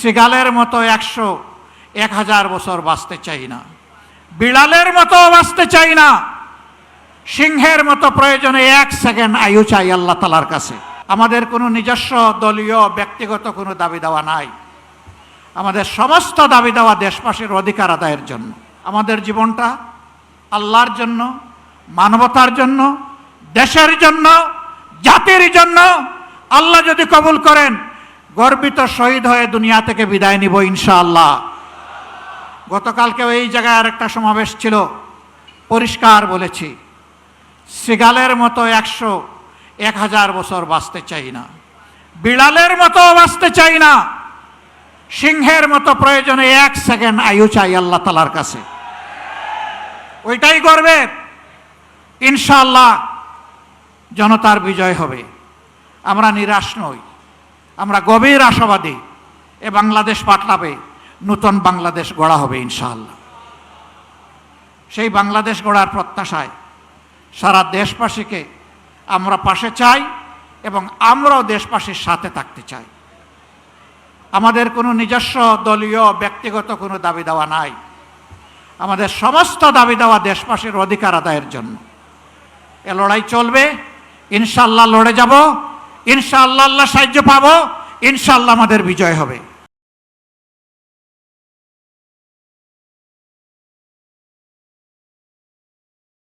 সিগালের মতো 100-1000 বছর বাঁচতে চাই না, বিড়ালের মতো বাঁচতে চাই না, সিংহের মতো প্রয়োজনে 1 সেকেন্ড আয়ু চাই আল্লাহ তাআলার কাছে। আমাদের কোনো নিজস্ব দলীয় ব্যক্তিগত কোনো দাবি দেওয়া নাই। আমাদের সমস্ত দাবি দেওয়া দেশবাসীর অধিকার আদায়ের জন্য। আমাদের জীবনটা আল্লাহর জন্য, মানবতার জন্য, দেশের জন্য, জাতির জন্য। আল্লাহ যদি কবুল করেন গর্বিত শহীদ হয়ে দুনিয়া থেকে বিদায় নিব ইনশাআল্লাহ। গতকালকেও এই জায়গায় আরেকটা সমাবেশ ছিল, পরিষ্কার বলেছি, সিগালের মতো 100-1000 বছর বাঁচতে চাই না, বিড়ালের মতো বাঁচতে চাই না, সিংহের মতো প্রয়োজনে 1 সেকেন্ড আয়ু চাই আল্লাহ তাআলার কাছে। ওইটাই গর্বের। ইনশাআল্লাহ জনতার বিজয় হবে। আমরা নিরাশ নই, আমরা গভীর আশাবাদী। এ বাংলাদেশ পাল্টাবে, নতুন বাংলাদেশ গড়া হবে ইনশাআল্লাহ। সেই বাংলাদেশ গড়ার প্রত্যাশায় সারা দেশবাসীকে আমরা পাশে চাই এবং আমরাও দেশবাসীর সাথে থাকতে চাই। আমাদের কোনো নিজস্ব দলীয় ব্যক্তিগত কোনো দাবি দেওয়া নাই। আমাদের সমস্ত দাবি দেওয়া দেশবাসীর অধিকার আদায়ের জন্য। এ লড়াই চলবে, ইনশাআল্লাহ লড়ে যাব, ইনশাআল্লাহ আল্লাহ সাহায্য পাবো, ইনশাআল্লাহ আমাদের বিজয় হবে।